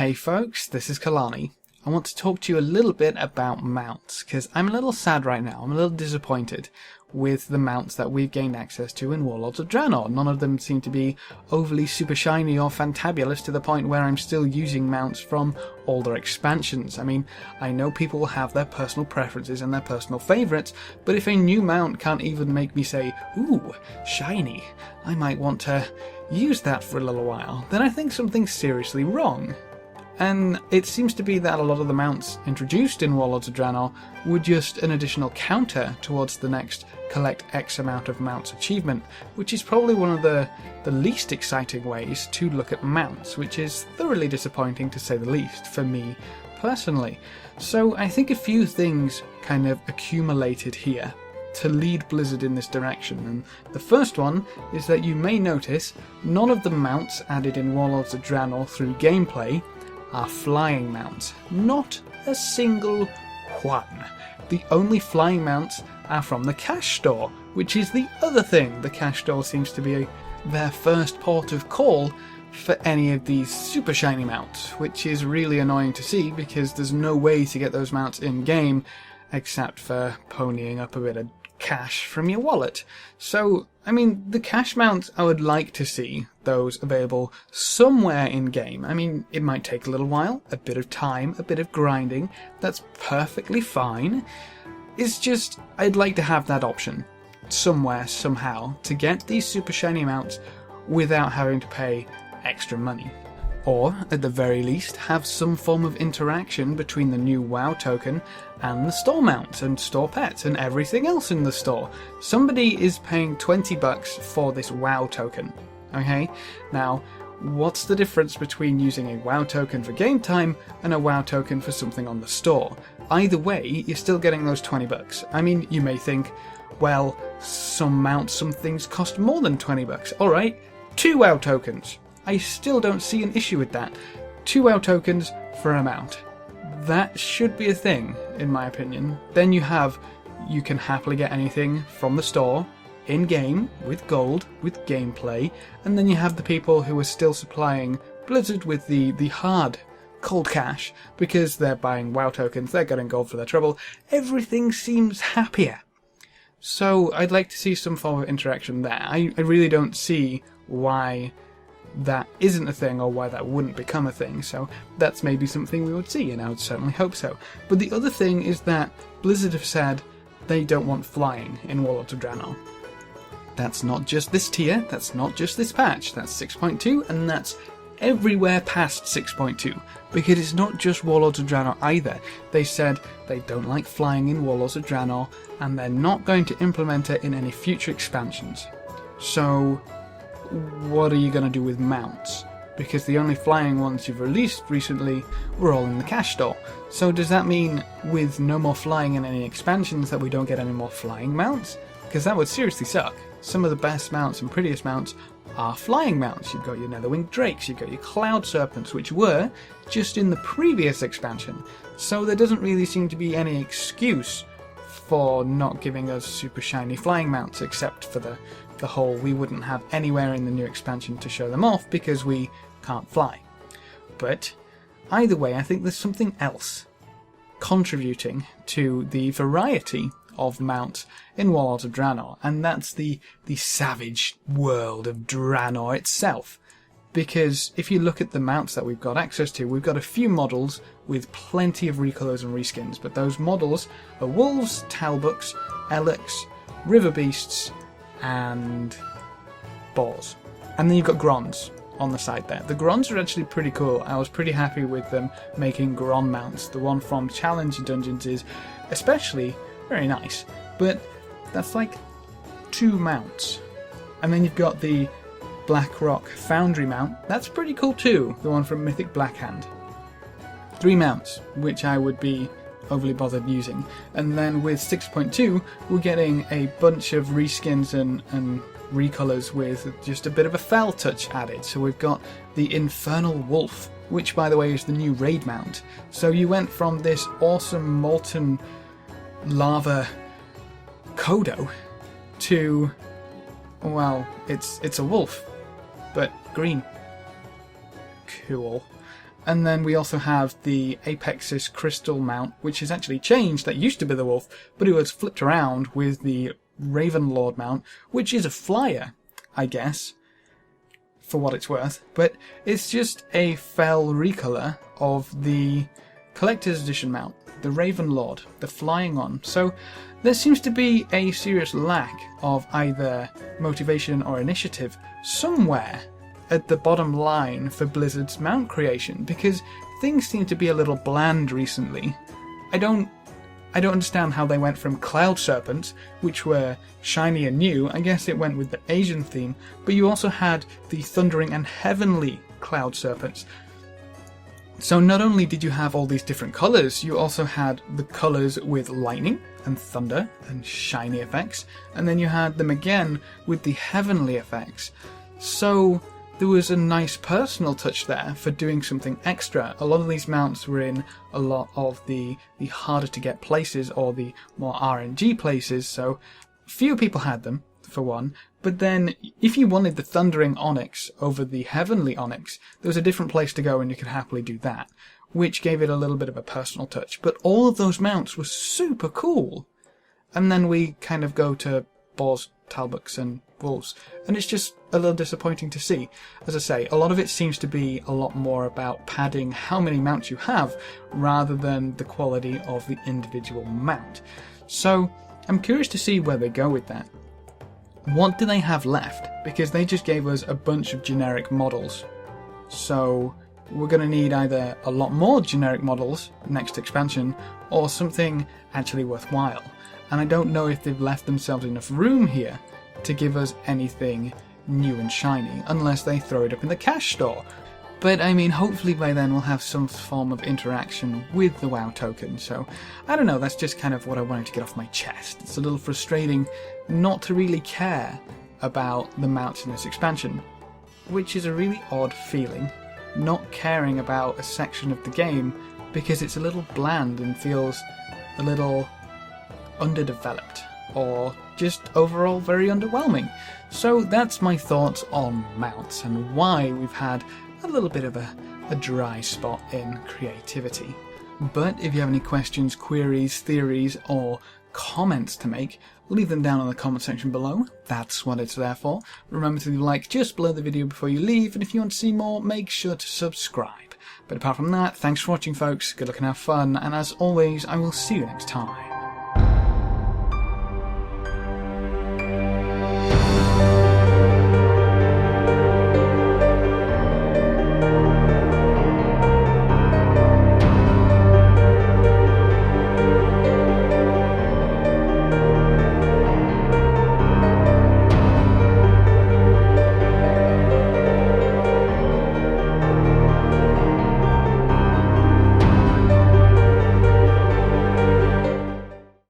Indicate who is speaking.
Speaker 1: Hey folks, this is Kalani. I want to talk to you a little bit about mounts, because I'm a little sad right now. I'm a little disappointed with the mounts that we've gained access to in Warlords of Draenor. None of them seem to be overly super shiny or fantabulous to the point where I'm still using mounts from older expansions. I mean, I know people will have their personal preferences and their personal favourites, but if a new mount can't even make me say, ooh, shiny, I might want to use that for a little while, then I think something's seriously wrong. And it seems to be that a lot of the mounts introduced in Warlords of Draenor were just an additional counter towards the next collect X amount of mounts achievement, which is probably one of the least exciting ways to look at mounts, which is thoroughly disappointing to say the least, for me personally. So I think a few things kind of accumulated here to lead Blizzard in this direction, and the first one is that you may notice none of the mounts added in Warlords of Draenor through gameplay are flying mounts. Not a single one. The only flying mounts are from the cash store, which is the other thing. The cash store seems to be their first port of call for any of these super shiny mounts, which is really annoying to see because there's no way to get those mounts in game except for ponying up a bit of cash from your wallet. So, I mean, the cash mounts, I would like to see those available somewhere in game. I mean, it might take a little while, a bit of time, a bit of grinding. That's perfectly fine. It's just, I'd like to have that option somewhere, somehow, to get these super shiny mounts without having to pay extra money. Or, at the very least, have some form of interaction between the new WoW token and the store mounts and store pets and everything else in the store. Somebody is paying $20 for this WoW token, okay? Now, what's the difference between using a WoW token for game time and a WoW token for something on the store? Either way, you're still getting those $20. I mean, you may think, well, some mounts, some things cost more than $20. Alright, 2 WoW tokens. I still don't see an issue with that. 2 WoW tokens for a mount. That should be a thing, in my opinion. Then you can happily get anything from the store, in-game, with gold, with gameplay, and then you have the people who are still supplying Blizzard with the hard, cold cash, because they're buying WoW tokens, they're getting gold for their trouble. Everything seems happier. So I'd like to see some form of interaction there. I really don't see why that isn't a thing or why that wouldn't become a thing, so that's maybe something we would see, and I would certainly hope so. But the other thing is that Blizzard have said they don't want flying in Warlords of Draenor. That's not just this tier, that's not just this patch, that's 6.2, and that's everywhere past 6.2, because it's not just Warlords of Draenor either. They said they don't like flying in Warlords of Draenor, and they're not going to implement it in any future expansions. So what are you going to do with mounts? Because the only flying ones you've released recently were all in the cash store. So does that mean with no more flying in any expansions that we don't get any more flying mounts? Because that would seriously suck. Some of the best mounts and prettiest mounts are flying mounts. You've got your Netherwing Drakes, you've got your Cloud Serpents, which were just in the previous expansion. So there doesn't really seem to be any excuse for not giving us super shiny flying mounts, except for the whole we wouldn't have anywhere in the new expansion to show them off because we can't fly. But either way, I think there's something else contributing to the variety of mounts in Warlords of Draenor, and that's the savage world of Draenor itself. Because if you look at the mounts that we've got access to, we've got a few models with plenty of recolours and reskins, but those models are wolves, talbuks, elecs, river beasts, and boars. And then you've got grons on the side there. The grons are actually pretty cool. I was pretty happy with them making gron mounts. The one from Challenge Dungeons is especially very nice, but that's like 2 mounts. And then you've got the Blackrock Foundry mount. That's pretty cool too, the one from Mythic Blackhand. 3 mounts, which I would be overly bothered using. And then with 6.2 we're getting a bunch of reskins and recolours with just a bit of a fell touch added. So we've got the Infernal Wolf, which by the way is the new raid mount. So you went from this awesome molten lava Kodo to, well, it's a wolf, but green. Cool. And then we also have the Apexis Crystal mount, which has actually changed. That used to be the wolf, but it was flipped around with the Raven Lord mount, which is a flyer, I guess, for what it's worth. But it's just a fell recolour of the Collector's Edition mount, the Raven Lord, the flying one. So there seems to be a serious lack of either motivation or initiative somewhere at the bottom line for Blizzard's mount creation, because things seem to be a little bland recently. I don't understand how they went from Cloud Serpents, which were shiny and new. I guess it went with the Asian theme, but you also had the Thundering and Heavenly Cloud Serpents. So not only did you have all these different colours, you also had the colours with lightning and thunder and shiny effects, and then you had them again with the heavenly effects. So there was a nice personal touch there for doing something extra. A lot of these mounts were in a lot of the harder to get places, or the more RNG places, so few people had them, for one. But then, if you wanted the Thundering Onyx over the Heavenly Onyx, there was a different place to go and you could happily do that, which gave it a little bit of a personal touch. But all of those mounts were super cool. And then we kind of go to boars, talbots and wolves, and it's just a little disappointing to see. As I say, a lot of it seems to be a lot more about padding how many mounts you have, rather than the quality of the individual mount. So, I'm curious to see where they go with that. What do they have left? Because they just gave us a bunch of generic models. So we're going to need either a lot more generic models next expansion, or something actually worthwhile. And I don't know if they've left themselves enough room here to give us anything new and shiny, unless they throw it up in the cash store. But I mean, hopefully by then we'll have some form of interaction with the WoW token, so I don't know, that's just kind of what I wanted to get off my chest. It's a little frustrating not to really care about the mounts in this expansion, which is a really odd feeling, not caring about a section of the game because it's a little bland and feels a little underdeveloped, or just overall very underwhelming. So that's my thoughts on mounts and why we've had a little bit of a dry spot in creativity. But if you have any questions, queries, theories, or comments to make, leave them down in the comment section below. That's what it's there for. Remember to leave a like just below the video before you leave, and if you want to see more, make sure to subscribe. But apart from that, thanks for watching folks, good luck and have fun, and as always, I will see you next time.